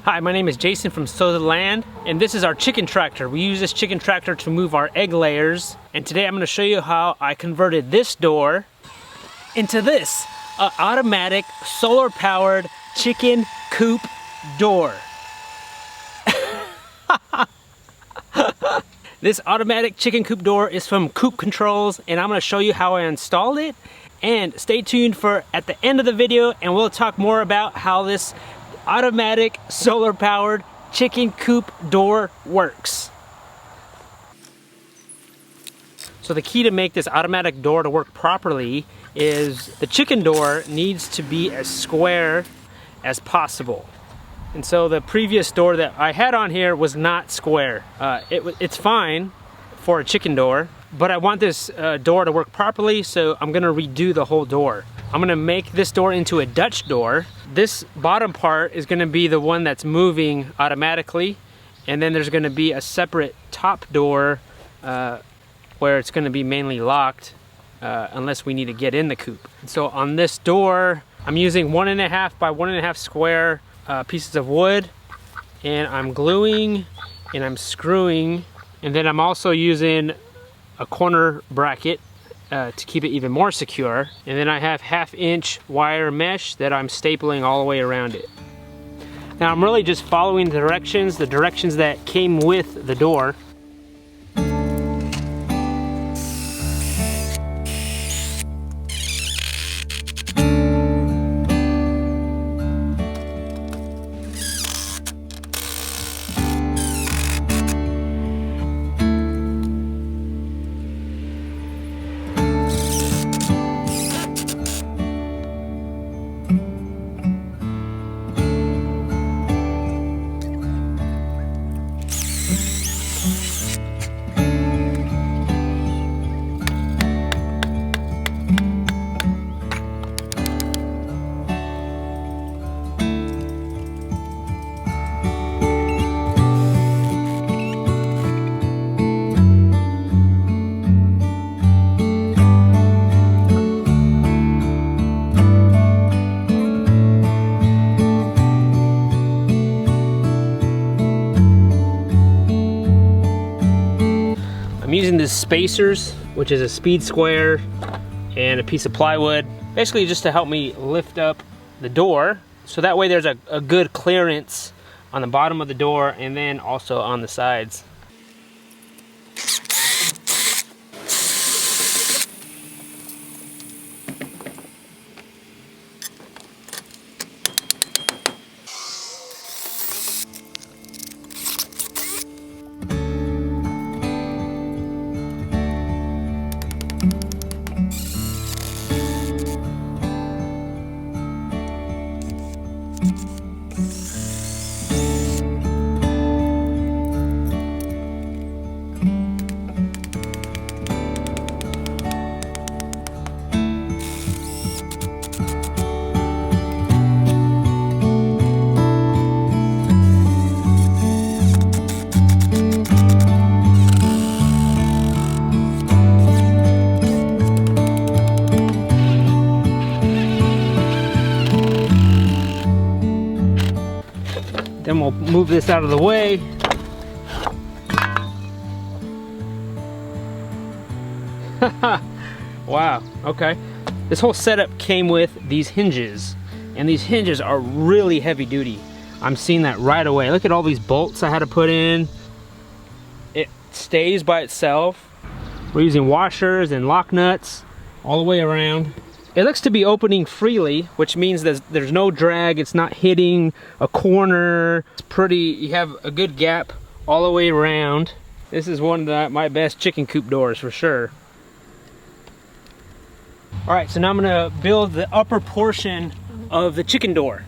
Hi, my name is Jason from Sow the Land, and this is our chicken tractor. We use this chicken tractor to move our egg layers, and today I'm going to show you how I converted this door into this, an automatic solar-powered chicken coop door. This automatic chicken coop door is from Coop Controls, and I'm going to show you how I installed it. And stay tuned for at the end of the video, and we'll talk more about how this automatic solar-powered chicken coop door works. So the key to make this automatic door to work properly is the chicken door needs to be as square as possible. And so the previous door that I had on here was not square. It's fine for a chicken door, but I want this door to work properly, so I'm gonna redo the whole door. I'm gonna make this door into a Dutch door. This bottom part is gonna be the one that's moving automatically, and then there's gonna be a separate top door where it's gonna be mainly locked unless we need to get in the coop. So on this door, I'm using 1.5 by 1.5 square pieces of wood, and I'm gluing and I'm screwing, and then I'm also using a corner bracket to keep it even more secure, and then I have 1/2-inch wire mesh that I'm stapling all the way around it. Now I'm really just following the directions that came with the door. I'm using these spacers, which is a speed square and a piece of plywood, basically just to help me lift up the door, so that way there's a good clearance on the bottom of the door and then also on the sides. Then we'll move this out of the way. Wow, okay. This whole setup came with these hinges, and these hinges are really heavy duty. I'm seeing that right away. Look at all these bolts I had to put in. It stays by itself. We're using washers and lock nuts all the way around. It looks to be opening freely, which means there's no drag, it's not hitting a corner. It's pretty, you have a good gap all the way around. This is one of my best chicken coop doors for sure. All right, so now I'm gonna build the upper portion of the chicken door.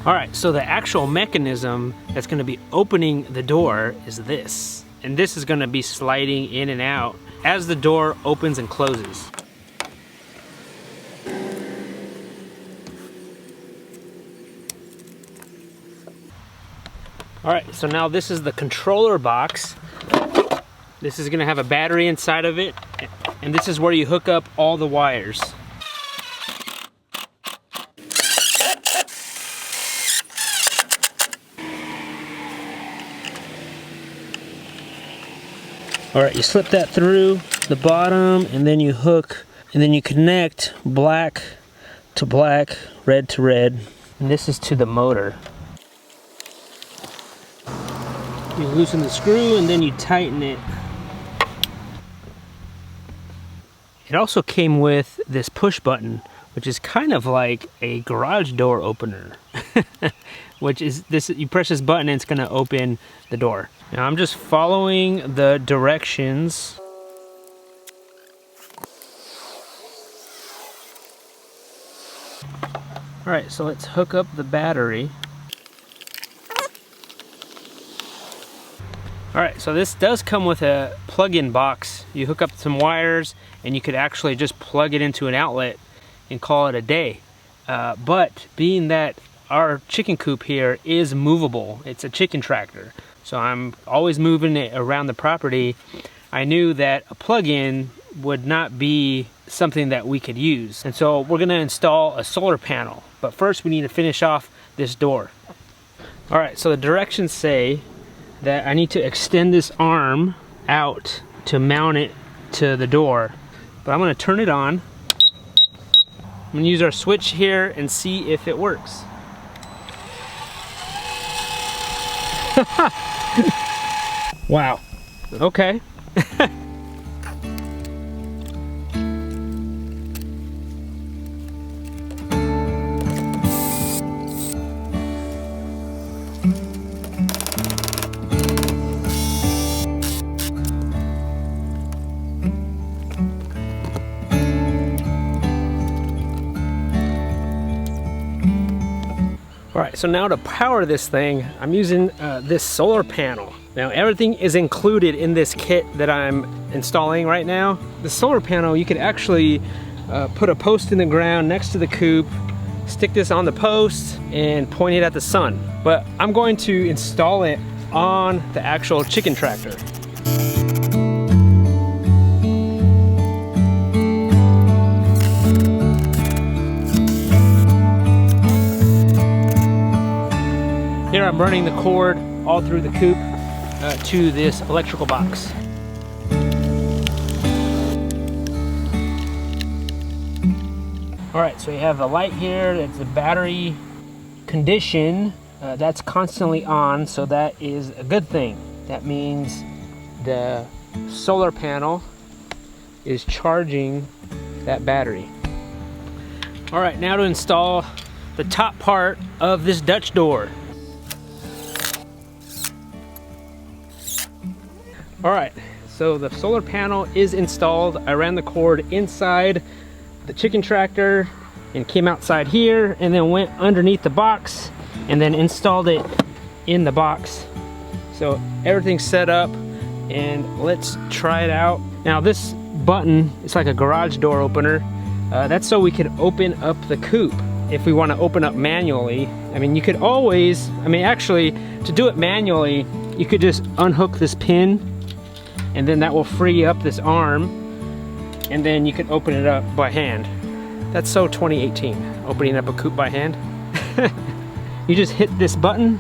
All right, so the actual mechanism that's going to be opening the door is this. and this is going to be sliding in and out as the door opens and closes. Alright, so now this is the controller box. This is going to have a battery inside of it, and this is where you hook up all the wires. Alright, you slip that through the bottom, and then you hook, and then you connect black to black, red to red, and this is to the motor. You loosen the screw and then you tighten it. It also came with this push button, which is kind of like a garage door opener. Which is this, you press this button and it's going to open the door. Now I'm just following the directions. Alright, so let's hook up the battery. Alright, so this does come with a plug-in box. You hook up some wires and you could actually just plug it into an outlet and call it a day. But being that our chicken coop here is movable, it's a chicken tractor, so I'm always moving it around the property, I knew that a plug-in would not be something that we could use. And so we're going to install a solar panel. But first we need to finish off this door. Alright, so the directions say that I need to extend this arm out to mount it to the door. But I'm going to turn it on. I'm going to use our switch here and see if it works. Wow. Okay. Alright, so now to power this thing, I'm using this solar panel. Now everything is included in this kit that I'm installing right now. The solar panel, you could actually put a post in the ground next to the coop, stick this on the post, and point it at the sun. But I'm going to install it on the actual chicken tractor. Here I'm running the cord all through the coop to this electrical box. Alright, so you have a light here, that's the battery condition, that's constantly on, so that is a good thing. That means the solar panel is charging that battery. Alright, now to install the top part of this Dutch door. Alright, so the solar panel is installed. I ran the cord inside the chicken tractor and came outside here and then went underneath the box and then installed it in the box. So everything's set up and let's try it out. Now this button, it's like a garage door opener. That's so we can open up the coop if we want to open up manually. I mean, you could always, actually, to do it manually, you could just unhook this pin and then that will free up this arm and then you can open it up by hand. That's so 2018, opening up a coop by hand. You just hit this button.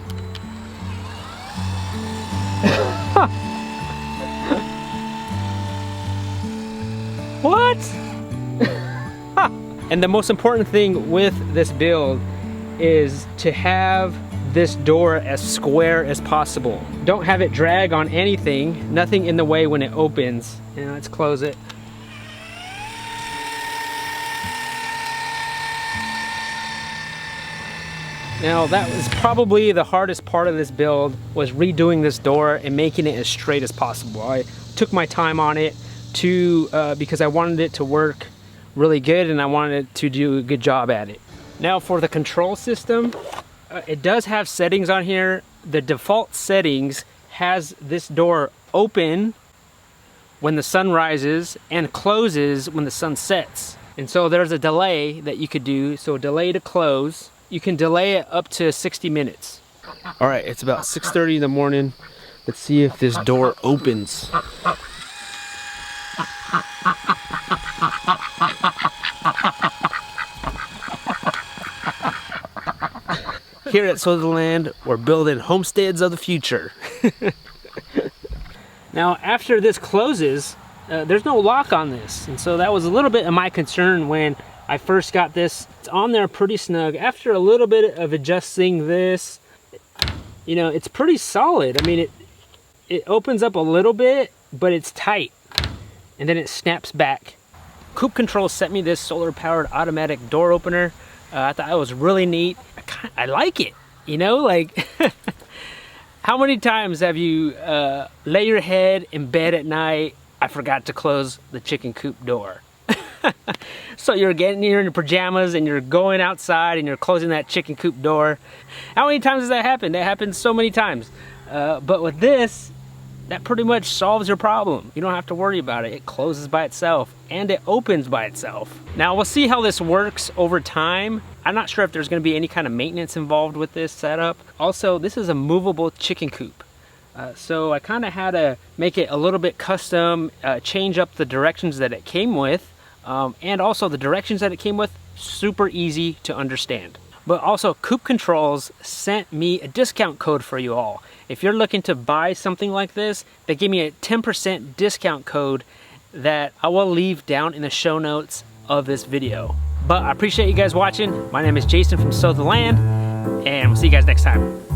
What? And the most important thing with this build is to have this door as square as possible. Don't have it drag on anything, nothing in the way when it opens. And let's close it. Now that was probably the hardest part of this build, was redoing this door and making it as straight as possible. I took my time on it because I wanted it to work really good and I wanted it to do a good job at it. Now for the control system, it does have settings on here. The default settings has this door open when the sun rises and closes when the sun sets. And so there's a delay that you could do. So delay to close, you can delay it up to 60 minutes. All right, it's about 6:30 in the morning. Let's see if this door opens. Here at Sowtheland, we're building homesteads of the future. Now, after this closes, there's no lock on this. And so that was a little bit of my concern when I first got this. It's on there pretty snug. After a little bit of adjusting this, you know, it's pretty solid. I mean, it opens up a little bit, but it's tight. And then it snaps back. Coop Controls sent me this solar-powered automatic door opener. I thought it was really neat. I like it, you know, like how many times have you lay your head in bed at night, I forgot to close the chicken coop door. So you're in your pajamas and you're going outside and you're closing that chicken coop door. How many times has that happened? That happens so many times. But with this, that pretty much solves your problem. You don't have to worry about it. It closes by itself and it opens by itself. Now we'll see how this works over time. I'm not sure if there's gonna be any kind of maintenance involved with this setup. Also, this is a movable chicken coop. So I kind of had to make it a little bit custom, change up the directions that it came with, and also the directions that it came with, super easy to understand. But also, Coop Controls sent me a discount code for you all. If you're looking to buy something like this, they gave me a 10% discount code that I will leave down in the show notes of this video. But I appreciate you guys watching. My name is Jason from Sowtheland, and we'll see you guys next time.